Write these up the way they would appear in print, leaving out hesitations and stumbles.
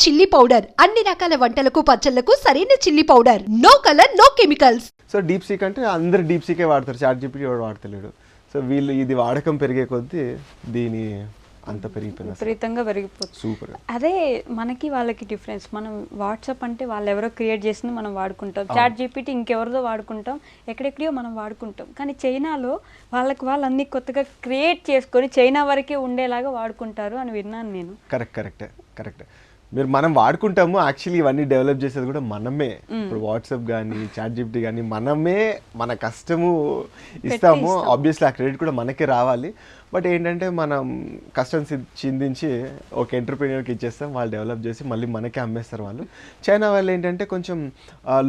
Chilli powder అన్ని రకాల వంటలకు పచ్చళ్లకు సరైన chilli powder. No colour no chemicals. So DeepSeek అంటే అందరు డీప్ సీకే వాడతారు, చాట్ జీపీటీ వాడు వాడతలేడు. సో వీళ్ళు ఇది వాడకం పెరిగే కొద్దీ దీని అంత పెరిగిపోయింది, విపరీతంగా పెరిగిపోతుంది. సూపర్. అదే మనకి వాళ్ళకి డిఫరెన్స్. మనం వాట్సాప్ అంటే వాళ్ళు ఎవరో క్రియేట్ చేసింది మనం వాడుకుంటాం, చాట్ జీపీటీ ఇంకెవరిదో వాడుకుంటాం, ఎక్కడెక్కడో మనం వాడుకుంటాం. కానీ చైనాలో వాళ్ళు అన్ని కొత్తగా క్రియేట్ చేసుకొని చైనా వరకే ఉండేలాగా వాడుకుంటారు అని విన్నాను నేను. కరెక్ట్. మనం వాడుకుంటాము, యాక్చువల్లీ ఇవన్నీ డెవలప్ చేసేది కూడా మనమే. ఇప్పుడు వాట్సాప్ కానీ చాట్ జీపీటీ కానీ మనమే మన కష్టము ఇస్తాము. ఆబ్వియస్లీ ఆ క్రెడిట్ కూడా మనకే రావాలి. బట్ ఏంటంటే మనం కష్టం చిందించి ఒక ఎంటర్ప్రీనియర్కి ఇచ్చేస్తాం, వాళ్ళు డెవలప్ చేసి మళ్ళీ మనకే అమ్మేస్తారు వాళ్ళు. చైనా వాళ్ళు ఏంటంటే కొంచెం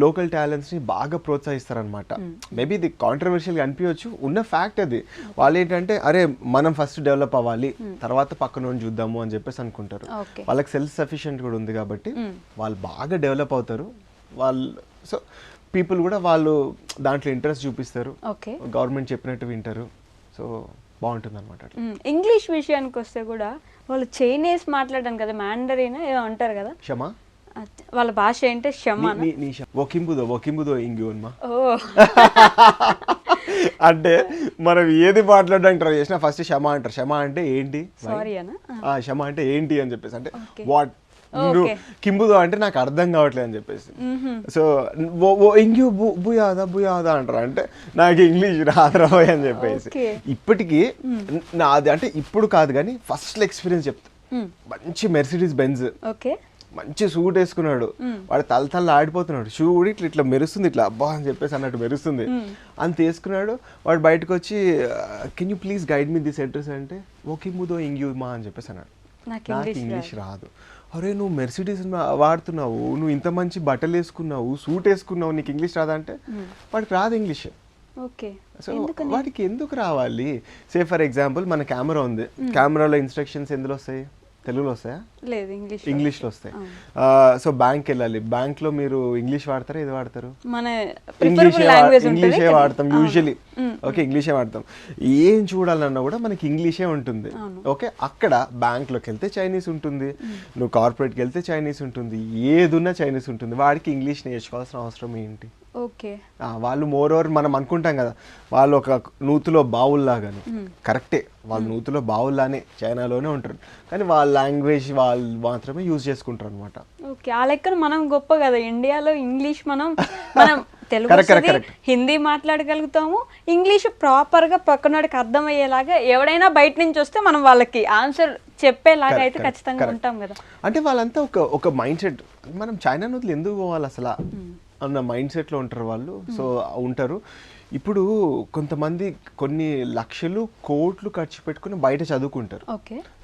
లోకల్ టాలెంట్స్ని బాగా ప్రోత్సహిస్తారనమాట. మేబీ ఇది కాంట్రవర్షియల్గా అనిపించవచ్చు, ఉన్న ఫ్యాక్ట్ అది. వాళ్ళు ఏంటంటే అరే మనం ఫస్ట్ డెవలప్ అవ్వాలి, తర్వాత పక్కన చూద్దాము అని చెప్పేసి అనుకుంటారు. వాళ్ళకి సెల్ఫ్ సఫిషియెంట్ కూడా ఉంది కాబట్టి వాళ్ళు బాగా డెవలప్ అవుతారు. వాళ్ళు సో పీపుల్ కూడా వాళ్ళు దాంట్లో ఇంట్రెస్ట్ చూపిస్తారు, గవర్నమెంట్ చెప్పినట్టు వింటారు. సో బాగుంటుంది అనమాట. ఇంగ్లీష్ విషయానికి వస్తే కూడా వాళ్ళు చైనీస్ మాట్లాడడానికి కదా, మ్యాండరీన్ ఏదో అంటారు కదా, క్షమా వాళ్ళ భాష ఏంటంటే క్షమా ఒకింబుదో ఇంగ్యూన్మా. అంటే మనం ఏది మాట్లాడడానికి ట్రై చేసినా ఫస్ట్ క్షమా అంటారు. క్షమా అంటే ఏంటి, క్షమా అంటే ఏంటి అని చెప్పేసి, అంటే వాట్ కింబుదో అంటే నాకు అర్థం కావట్లేదు అని చెప్పేసి. సో ఇంగ్యూ బుయాదా అంటారు, అంటే నాకు ఇంగ్లీష్ రాదురాబోయ్ అని చెప్పేసి. ఇప్పటికీ నాది అంటే ఇప్పుడు కాదు కానీ ఫస్ట్ ఎక్స్పీరియన్స్ చెప్తా. మంచి మెర్సిడీస్ బెంజ్ మంచి సూట్ వేసుకున్నాడు, వాడు తల ఆడిపోతున్నాడు, షూ కూడా ఇట్లా మెరుస్తుంది, ఇట్లా అబ్బా అని చెప్పేసి అన్నట్టు మెరుస్తుంది. అంత వేసుకున్నాడు. వాడు బయటకు వచ్చి can you please guide me this address అంటే ఓకింబుదో ఇంగ్యూమా అని చెప్పేసి అన్నాడు. నాకు ఇంగ్లీష్ రాదు. అరే నువ్వు మెర్సిడీస్ వాడుతున్నావు, నువ్వు ఇంత మంచి బట్టలు వేసుకున్నావు, సూట్ వేసుకున్నావు, నీకు ఇంగ్లీష్ రాదా అంటే వాడికి రాదు ఇంగ్లీష్. సో వాడికి ఎందుకు రావాలి? సే ఫర్ ఎగ్జాంపుల్ మన కెమెరా ఉంది, కెమెరాలో ఇన్స్ట్రక్షన్స్ ఎందులో వస్తాయి, తెలుగులో వస్తాయా? లేదు, ఇంగ్లీష్లో వస్తాయి. సో బ్యాంక్ వెళ్ళాలి, బ్యాంక్ లో మీరు ఇంగ్లీష్ వాడతారా ఏది వాడతారు? ఇంగ్లీషే వాడతాం యూజువలీ. ఓకే, ఇంగ్లీషే వాడతాం. ఏం చూడాలన్నా కూడా మనకి ఇంగ్లీషే ఉంటుంది. ఓకే, అక్కడ బ్యాంక్లోకి వెళ్తే చైనీస్ ఉంటుంది, నువ్వు కార్పొరేట్కి వెళ్తే చైనీస్ ఉంటుంది, ఏదున్నా చైనీస్ ఉంటుంది. వాడికి ఇంగ్లీష్ నేర్చుకోవాల్సిన అవసరం ఏంటి? వాళ్ళు మోర్ ఓవర్ మనం అనుకుంటాం కదా వాళ్ళు ఒక నూతులో బావుల్లాగాని, కరెక్టే, వాళ్ళు నూతులో బావుల్లానే చైనాలోనే ఉంటారు, కానీ వాళ్ళ లాంగ్వేజ్ వాళ్ళు మాత్రమే యూజ్ చేసుకుంటారు అనమాట. ఓకే, ఆ లెక్కన మనం గొప్ప కదా ఇండియాలో. ఇంగ్లీష్ మనం తెలుగు హిందీ మాట్లాడగలుగుతాము, ఇంగ్లీష్ ప్రాపర్ గా పక్కనోడికి అర్థమయ్యేలాగా ఎవడైనా బయట నుంచి వస్తే మనం వాళ్ళకి ఆన్సర్ చెప్పేలాగా అయితే ఖచ్చితంగా ఉంటాం కదా. అంటే వాళ్ళంతా ఒక మైండ్ సెట్, మనం చైనా నూతులు ఎందుకు పోవాలి అసలు అన్న మైండ్ సెట్లో ఉంటారు వాళ్ళు. సో ఉంటారు. ఇప్పుడు కొంతమంది కొన్ని లక్షలు కోట్లు ఖర్చు పెట్టుకుని బయట చదువుకుంటారు.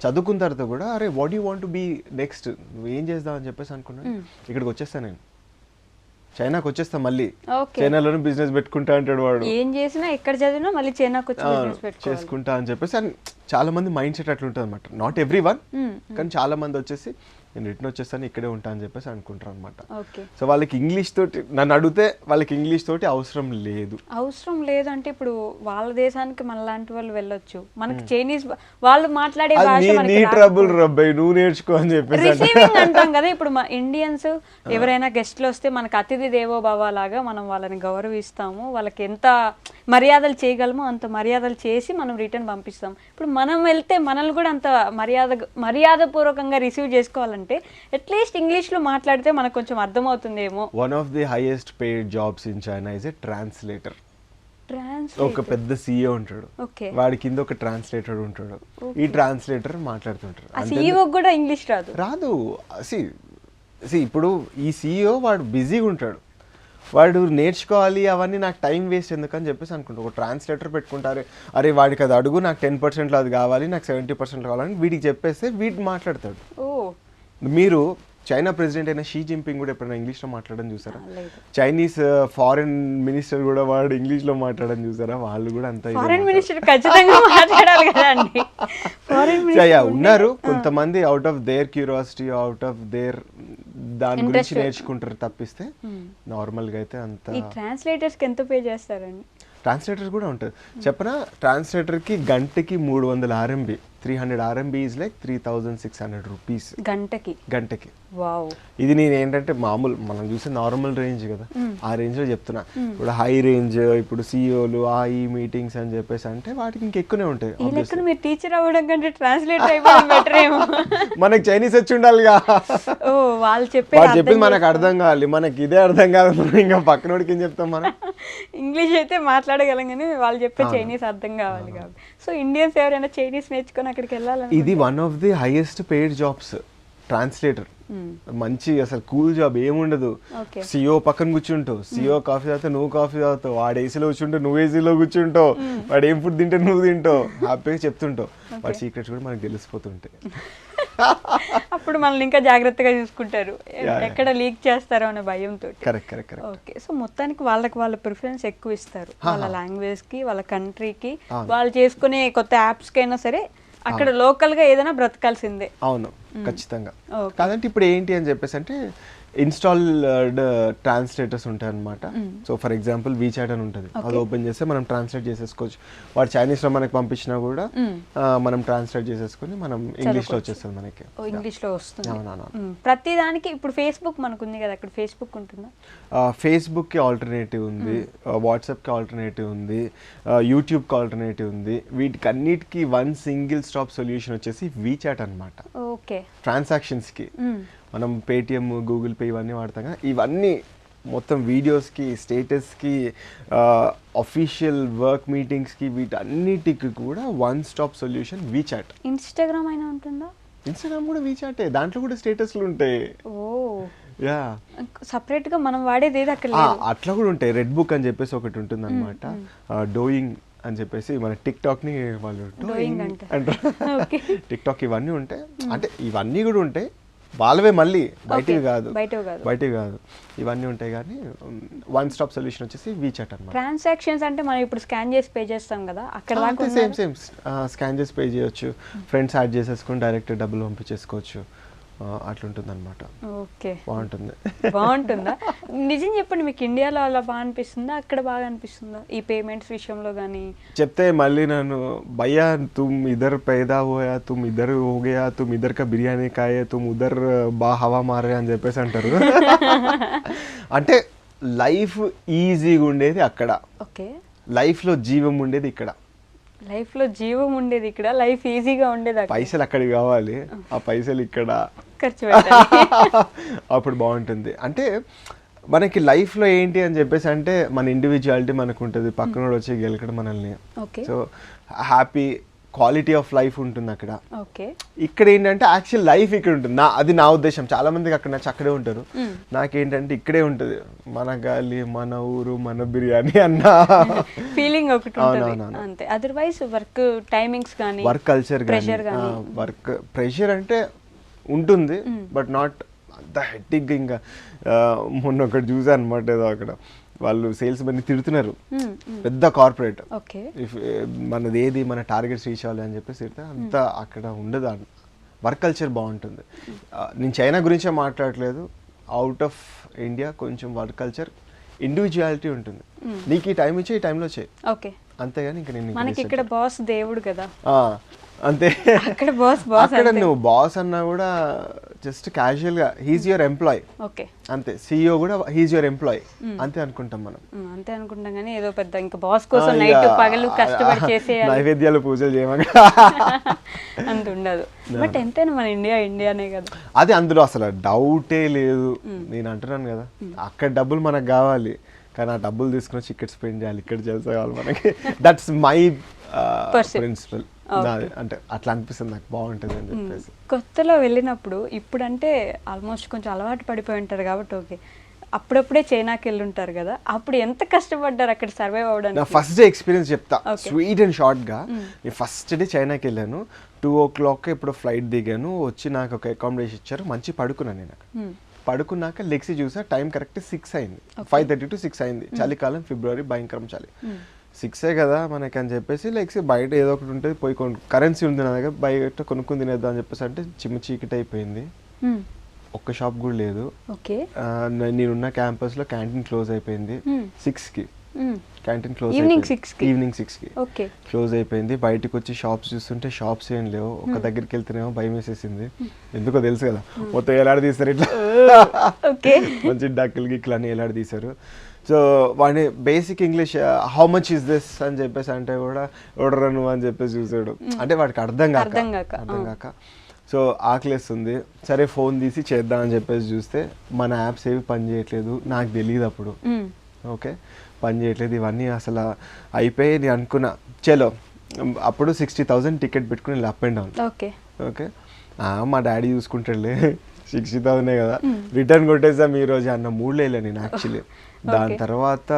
చదువుకున్న తర్వాత కూడా అరే what you want to be next, నువ్వు ఏం చేద్దాం అని చెప్పేసి అనుకున్నాను, ఇక్కడికి వచ్చేస్తాను నేను, చైనాకి వచ్చేస్తా, మళ్ళీ చైనాలోనే బిజినెస్ పెట్టుకుంటా అంటాడు వాడు. ఏం చేసినా ఎక్కడ చదివినా మళ్ళీ చైనాకి చేసుకుంటా అని చెప్పేసి. అని చాలా మంది మైండ్ సెట్ అట్లా ఉంటుంది అనమాట. నాట్ ఎవ్రీ వన్, కానీ చాలా మంది వచ్చేసి నేను రిటర్న్ వచ్చేస్తాను, ఇక్కడే ఉంటా అని చెప్పేసి అనుకుంటారు అనమాట. సో వాళ్ళకి ఇంగ్లీష్ తోటి, నన్ను అడిగితే వాళ్ళకి ఇంగ్లీష్ తోటి అవసరం లేదు అంటే ఇప్పుడు వాళ్ళ దేశానికి మన లాంటి వాళ్ళు వెళ్ళొచ్చు, మనకి చైనీస్ వాళ్ళు మాట్లాడే భాష నువ్వు నేర్చుకో అని చెప్పేసి రిసీవింగ్ అంటాం కదా. ఇప్పుడు మా ఇండియన్స్ ఎవరైనా గెస్ట్లు వస్తే మనకు అతిథి దేవో భవ లాగా మనం వాళ్ళని గౌరవిస్తాము, వాళ్ళకి ఎంత మర్యాదలు చేయగలమో అంత మర్యాదలు చేసి మనం రిటర్న్ పంపిస్తాం. ఇప్పుడు మనం వెళ్తే మనల్ని కూడా అంత మర్యాదపూర్వకంగా రిసీవ్ చేసుకోవాలంటే అట్లీస్ట్ ఇంగ్లీష్ లో మాట్లాడితే మనకు కొంచెం అర్థమవుతుందేమో. One of the highest paid jobs in China is a translator. ఒక పెద్ద సీఈఓ ఉంటాడు, వాడి కింద ఒక ట్రాన్స్లేటర్ ఉంటాడు. ఈ ట్రాన్స్లేటర్ మాట్లాడుతుంటారు. కూడా ఇంగ్లీష్ రాదు. ఇప్పుడు ఈ సీఈఓ వాడు బిజీగా ఉంటాడు, వాడు నేర్చుకోవాలి అవన్నీ, నాకు టైం వేస్ట్ ఎందుకని చెప్పేసి అనుకుంటారు. ఒక ట్రాన్స్లేటర్ పెట్టుకుంటారు, అరే వాడికి అది అడుగు, నాకు 10% అది కావాలి, నాకు 70% కావాలని వీడికి చెప్పేస్తే వీడు మాట్లాడతాడు. మీరు చైనా ప్రెసిడెంట్ అయిన షీ జింపింగ్ కూడా ఎప్పుడైనా ఇంగ్లీష్లో మాట్లాడడం చూసారా? చైనీస్ ఫారిన్ మినిస్టర్ కూడా వాడు ఇంగ్లీష్లో మాట్లాడడం చూసారా? వాళ్ళు కూడా అంత ఉన్నారు. కొంతమంది out of their curiosity, out of their దాని గురించి నేర్చుకుంటారు తప్పిస్తే నార్మల్ గా అయితే అంత. ఈ ట్రాన్స్లేటర్స్ కి ఎంత పే చేస్తారండి? ట్రాన్స్లేటర్స్ కూడా ఉంటుంది చెప్పనా, ట్రాన్స్లేటర్ కి గంటకి 300 RMB 300 RMB is like 3600 rupees గంటకి. వావ్. ఇది నేను ఏంటంటే మామూలు మనం చూసే నార్మల్ రేంజ్ కదా, ఆ రేంజ్ లో చెప్తున్నా. ఇప్పుడు హై రేంజ్, ఇప్పుడు సిఇఓలు ఈ మీటింగ్స్ అని చెప్పేసి అంటే వాటికి ఇంకెక్కువనే ఉంటాయి. ఈ లెక్కన మీరు టీచర్ అవ్వడం కంటే ట్రాన్స్లేటర్ అయిపోవడం బెటర్ ఏమో. మనకి చైనీస్ వచ్చి ఉండాలిగా. ఓ వాళ్ళు చెప్పేది మనకు అర్థం కావాలి, మనకి ఇదే అర్థం కాదు, మనం ఇంకా పక్కనోడికి ఏం చెప్తాం మనం. ఇంగ్లీష్ అయితే మాట్లాడగలం కానీ వాళ్ళు చెప్పే చైనీస్ అర్థం కావాలి కాబట్టి. సో ఇండియన్స్ ఎవరైనా చైనీస్ నేర్చుకొని అక్కడికి వెళ్ళాలని, ఇది one of the highest paid jobs translator. మంచి అసలు కూల్ జాబ్ ఏముండదు. సిఓ పక్కన కూర్చుంటావు, సిఓ కాఫీ తాగుతావు, నువ్వు కాఫీ తాగుతావు, వాడు ఏసీలో కూర్చుంటావు, నువ్వు ఏసీలో కూర్చుంటావు, వాడు ఏం ఫుడ్ తింటే నువ్వు తింటావు, హ్యాపీగా చెప్తుంటావు. వాడి సీక్రెట్స్ కూడా మనకు తెలిసిపోతుంటాయి. అప్పుడు మనల్ని ఇంకా జాగ్రత్తగా చూసుకుంటారు, ఎక్కడ లీక్ చేస్తారో అనే భయంతో. కరెక్ట్. ఓకే. సో మొత్తానికి వాళ్ళ ప్రిఫరెన్స్ ఎక్కువ ఇస్తారు, వాళ్ళ లాంగ్వేజ్ కి, వాళ్ళ కంట్రీకి, వాళ్ళు చేసుకునే కొత్త యాప్స్ కైనా సరే అక్కడ లోకల్ గా ఏదైనా బ్రతకాల్సిందే. అవును, ఖచ్చితంగా. కాదంటే ఇప్పుడు ఏంటి అని చెప్పేసి అంటే ఇన్స్టాల్డ్ ట్రాన్స్లేటర్స్ ఉంటాయి అనమాట. సో ఫర్ ఎగ్జాంపుల్ వీచాట్ అని ఉంటుంది, అది ఓపెన్ చేస్తే మనం ట్రాన్స్లేట్ చేసేసుకోవచ్చు. వాడు చైనీస్ లో మనకి పంపించినా కూడా మనం ట్రాన్స్లేట్ చేసేసుకుని మనం ఇంగ్లీష్ లో వచ్చేస్తుంది మనకి, ఇంగ్లీష్ లో వస్తుంది. ప్రతి దానికి ఇప్పుడు ఫేస్బుక్ మనకు ఉంది కదా, అక్కడ ఫేస్బుక్ ఉంటుందా? ఫేస్బుక్ కి ఆల్టర్నేటివ్ ఉంది, వాట్సాప్ కి ఆల్టర్నేటివ్ ఉంది, యూట్యూబ్ కి ఆల్టర్నేటివ్ ఉంది. వీటికి అన్నిటికీ వన్ సింగిల్ స్టాప్ సొల్యూషన్ వచ్చేసి వీచాట్ అనమాట. ఓకే. ట్రాన్సాక్షన్స్ కి మనం పేటిఎం, గూగుల్ పే ఇవన్నీ వాడతాం కదా, ఇవన్నీ మొత్తం వీడియోస్కి, స్టేటస్కి, అఫీషియల్ వర్క్ మీటింగ్స్కి, వీటన్నిటికి కూడా one stop solution WeChat. Instagram అయినా ఉంటుందా? ఇన్స్టాగ్రామ్ కూడా వీచాటే, దాంట్లో కూడా స్టేటస్లు ఉంటాయి. ఓ యా, సపరేట్ గా మనం వాడేది ఏది అక్కడ అట్లా కూడా ఉంటాయి. రెడ్ బుక్ అని చెప్పేసి ఒకటి ఉంటుంది అనమాట. డోయింగ్ అని చెప్పేసి మన టిక్ టాక్ ని వాళ్ళు డోయింగ్ అంటారు. టిక్ టాక్ ఇవన్నీ ఉంటాయి, అంటే ఇవన్నీ కూడా ఉంటాయి, వాళ్ళవే, మళ్ళీ బయటివి కాదు, ఇవన్నీ ఉంటాయి. కానీ వన్ స్టాప్ సొల్యూషన్ వచ్చేసి వీచాట్ అన్నమాట. ట్రాన్సాక్షన్స్ అంటే మనం ఇప్పుడు స్కాన్ చేసి పే చేస్తాం కదా, అక్కడ దాకా సేమ్ స్కాన్ చేసి పే చేయొచ్చు, ఫ్రెండ్స్ యాడ్ చేసేసుకొని డైరెక్ట్ డబ్బులు పంపించేసుకోవచ్చు, అట్లుంటుంది అనమాట. ఓకే, బాగుంటుందా? నిజం చెప్పండి, మీకు ఇండియాలో అలా బాగా అనిపిస్తుందా, అక్కడ బాగా అనిపిస్తుందా ఈ పేమెంట్స్ విషయంలో? కానీ చెప్తే మళ్ళీ నన్ను భయ్యా తుమ్ ఇద్దరు पैदा हुआ, तुम इधर हो गया, तुम इधर का बिरयानी खाए, तुम उधर బా హవా మారే అని చెప్పేసి అంటారు. అంటే లైఫ్ ఈజీగా ఉండేది అక్కడ, లైఫ్ లో జీవం ఉండేది ఇక్కడ. లైఫ్ ఈజీగా ఉండేది, పైసలు అక్కడికి కావాలి, ఆ పైసలు ఇక్కడ ఖర్చు పెట్టాలి. అప్పుడు బాగుంటుంది. అంటే మనకి లైఫ్ లో ఏంటి అని చెప్పేసి అంటే మన ఇండివిజువాలిటీ మనకు ఉంటుంది, పక్కన వచ్చి గెలకడం మనల్ని. So happy quality of life ఉంటుంది అక్కడ. ఇక్కడ ఏంటంటే యాక్చువల్ లైఫ్ ఇక్కడ ఉంటుంది, అది నా ఉద్దేశం. చాలా మందికి అక్కడ నచ్చి అక్కడే ఉంటారు, నాకేంటంటే ఇక్కడే ఉంటుంది, మన గాలి, మన ఊరు, మన బిర్యానీ అన్న ఫీలింగ్ ఒకటి అంతే. అదర్వైజ్ వర్క్ టైమింగ్స్ కానీ, వర్క్ కల్చర్ కానీ, వర్క్ ప్రెషర్ అంటే ఉంటుంది, బట్ నాట్ అంత హెక్టిక్. ఇంకా మొన్న ఒకటి చూసాను అనమాట, ఏదో అక్కడ వాళ్ళు సేల్స్ మెన్ తిడుతున్నారు, పెద్ద కార్పొరేట్, మనది ఏది, మన టార్గెట్స్ రీచ్ అవ్వాలి అని చెప్పేసి తిడతారు. అంతా అక్కడ ఉండదు, వర్క్ కల్చర్ బాగుంటుంది. నేను చైనా గురించే మాట్లాడట్లేదు, అవుట్ ఆఫ్ ఇండియా కొంచెం వర్క్ కల్చర్, ఇండివిజువాలిటీ ఉంటుంది. నీకు ఈ టైం ఇచ్చే ఈ టైంలో చేయి, అంతేగాని ఇంకా నేను మనకి ఇక్కడ బాస్ దేవుడు కదా, అంతే. అక్కడ నువ్వు బాస్ అన్నా కూడా జస్ట్ క్యాజువల్ గా హీజ్ యువర్ ఎంప్లాయ్, అంతే. సిఇఓ కూడా హీజ్ యువర్ ఎంప్లాయ్, అంతే అనుకుంటాం మనం. అంతే అనుకుంటాం కానీ ఏదో పెద్ద ఇంకా బాస్ కోసం నైట్ పగలు కష్టపడి చేసేయాలి, నైవేద్యాలు పూజలు చేయమని అంత ఉండదు. బట్ ఎంతైనా మన ఇండియానే కదా, అది అందులో అసలు డౌటే లేదు. నేను అంటున్నాను కదా, అక్కడ డబ్బులు మనకు కావాలి, కానీ ఆ డబ్బులు తీసుకుని వచ్చి ఇక్కడ స్పెండ్ చేయాలి, ఇక్కడ చేసే కావాలి మనకి. That's my principle. అంటే అట్లా అనిపిస్తుంది నాకు, బాగుంటుంది అని చెప్పేసి. కొత్తలో వెళ్ళినప్పుడు, ఇప్పుడు అంటే ఆల్మోస్ట్ కొంచెం అలవాటు పడిపోయి ఉంటారు కాబట్టి ఓకే, అప్పుడప్పుడే చైనాకి వెళ్ళి ఉంటారు కదా, అప్పుడు ఎంత కష్టపడ్డారు అక్కడ సర్వైవ్ అవ్వడానికి? నా ఫస్ట్ డే ఎక్స్పీరియన్స్ చెప్తా, స్వీట్ అండ్ షార్ట్ గా. నేను ఫస్ట్ డే చైనాకి వెళ్ళాను, 2 o'clock ఇప్పుడు ఫ్లైట్ దిగాను, వచ్చి నాకు ఒక అకామిడేషన్ ఇచ్చారు, మంచి పడుకున్నాను. నేను అక్కడ పడుకున్నాక లెగ్సి చూసా, టైం కరెక్ట్ 6 అయింది, 5:30 to 6 అయింది. చలికాలం, ఫిబ్రవరి, భయంకరం చలి. 6 కదా మనకి అని చెప్పేసి లెగ్సి బయట ఏదో ఒకటి ఉంటుంది, పోయి కరెన్సీ ఉంది నా దగ్గర, బయట కొనుక్కుని తినేద్దాం అని చెప్పేసి అంటే చీకటి అయిపోయింది, ఒక్క షాప్ కూడా లేదు. నేనున్న క్యాంపస్ లో క్యాంటీన్ క్లోజ్ అయిపోయింది 6కి. క్యాంటీన్ క్లోజ్ ఈవినింగ్ 6కి ఈవినింగ్ 6కి ఓకే క్లోజ్ అయిపోయింది. బయటకు వచ్చి షాప్స్ చూస్తుంటే షాప్స్ ఏం లేవు. ఒక దగ్గరికి వెళ్తేనేమో భయం వేసేసింది, ఎందుకో తెలుసు కదా, మొత్తం ఎలాడి తీస్తారు ఇట్లా ఓకే మంచి డక్కులు గిక్కులు అన్ని ఎలాడి తీశారు. సో వాడిని basic English how much is this అని చెప్పేసి అంటే కూడా ఎవడరా నువ్వు అని చెప్పేసి చూసాడు. అంటే వాడికి అర్థం కాక సో ఆకలేస్తుంది, సరే ఫోన్ తీసి చేద్దామని చెప్పేసి చూస్తే మన యాప్స్ ఏవి పని చేయట్లేదు, నాకు తెలియదు అప్పుడు. ఓకే పని చేయట్లేదు ఇవన్నీ అసలు అయిపోయి నేను అనుకున్నా చలో అప్పుడు 60,000 టికెట్ పెట్టుకుని up and down. Okay okay మా డాడీ చూసుకుంటాడులే 60,000 కదా రిటర్న్ కొట్టేసాం ఈ రోజు అన్న మూడ్లో వెళ్ళా నేను యాక్చువల్లీ. దాని తర్వాత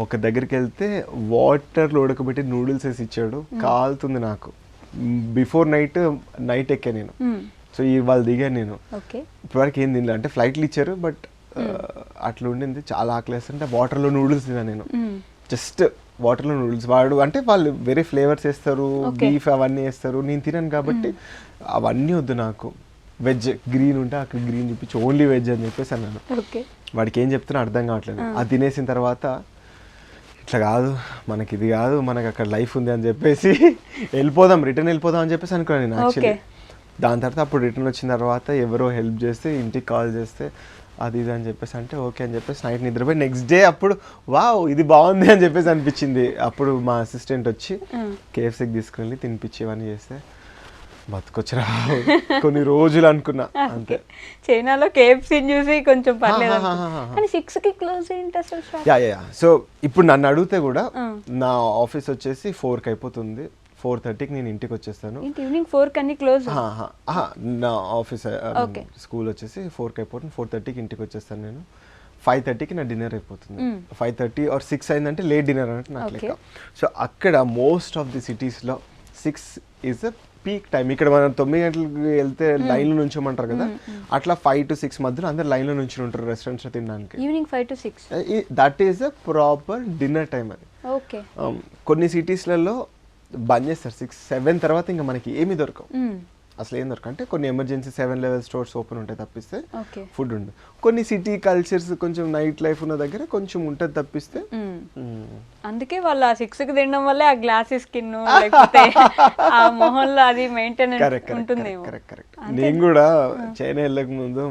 ఒక దగ్గరికి వెళ్తే వాటర్లో ఉడకబెట్టి నూడిల్స్ వేసి ఇచ్చాడు, కాలుతుంది నాకు. బిఫోర్ నైట్ ఎక్కా నేను. సో ఇవాళ దిగాను నేను. ఇప్పటివరకు ఏం తినలే, అంటే ఫ్లైట్లు ఇచ్చారు బట్ అట్లా ఉండింది. చాలా ఆకలేస్తుంటే వాటర్లో నూడిల్స్ తిన్నా నేను. జస్ట్ వాటర్లో నూడిల్స్ వాడు అంటే వాళ్ళు వేరే ఫ్లేవర్స్ వేస్తారు, బీఫ్ అవన్నీ వేస్తారు, నేను తినను కాబట్టి అవన్నీ వద్దు నాకు. వెజ్ గ్రీన్ ఉంటే అక్కడ గ్రీన్ చూపించి ఓన్లీ వెజ్ అని చెప్పేసి అన్నాను. వాడికి ఏం చెప్తున్నా అర్థం కావట్లేదు. అది తినేసిన తర్వాత ఇట్లా కాదు మనకి, ఇది కాదు మనకి, అక్కడ లైఫ్ ఉంది అని చెప్పేసి రిటర్న్ వెళ్ళిపోదాం అని చెప్పేసి అనుకున్నాను నేను యాక్చువల్లీ. దాని తర్వాత అప్పుడు రిటర్న్ వచ్చిన తర్వాత ఎవరో హెల్ప్ చేస్తే, ఇంటికి కాల్ చేస్తే అది ఇది అని చెప్పేసి అంటే ఓకే అని చెప్పేసి నైట్ నిద్రపోయి నెక్స్ట్ డే అప్పుడు వావ్ ఇది బాగుంది అని చెప్పేసి అనిపించింది. అప్పుడు మా అసిస్టెంట్ వచ్చి కేఎఫ్సీకి తీసుకుని తినిపించేవన్నీ చేస్తే బతుకొచ్చరా కొన్ని రోజులు అనుకున్నా అంతే. చైనాలో KFC చూసి కొంచెం పర్లేదు కానీ 6కి క్లోజ్ ఏంటి అసలు? యా సో ఇప్పుడు నన్ను అడిగితే కూడా నా ఆఫీస్ వచ్చేసి 4కి అయిపోతుంది, 4:30కి నేను ఇంటికి వచ్చేస్తాను. ఈవినింగ్ 4కి అన్ని క్లోజ్? నా ఆఫీస్ స్కూల్ వచ్చేసి 4కి అయిపోతుంది, 4:30కి ఇంటికి వచ్చేస్తాను నేను. 5:30కి నా డిన్నర్ అయిపోతుంది. 5:30 or 6 అయిందంటే లేట్ డిన్నర్ అన్నట్టు నాకు లెక్క. సో అక్కడ మోస్ట్ ఆఫ్ ది సిటీస్లో 6 ఈజ్ అ పీక్ టైం. ఇక్కడ మనం 9 గంటలకు వెళ్తే లైన్లో నుంచోమంటారు కదా, అట్లా 5 to 6 మధ్యలో అందరు లైన్లో నుంచి ఉంటారు రెస్టారెంట్స్లో తినడానికి. Evening 5 to 6 that is a proper dinner time అది. ఓకే కొన్ని సిటీస్లలో బంద్ చేస్తారు 6-7 తర్వాత ఇంకా మనకి ఏమి దొరకవు, అసలు ఏం దొరకవు. అంటే కొన్ని ఎమర్జెన్సీ 7 level స్టోర్స్ ఓపెన్ ఉంటాయి తప్పిస్తే ఫుడ్ ఉండదు. కొన్ని సిటీ కల్చర్స్ కొంచెం నైట్ లైఫ్ ఉన్న దగ్గర కొంచెం ఉంటుంది తప్పిస్తే. అందుకే వాళ్ళు ఆ 6కి తినడం వల్లే ఆ గ్లాసీ స్కిన్ లేకపోతే ఆ మొహంలో అది మెయింటెనెన్స్ ఉంటుంది. కరెక్ట్. నేను కూడా చైనా వెళ్ళక ముందు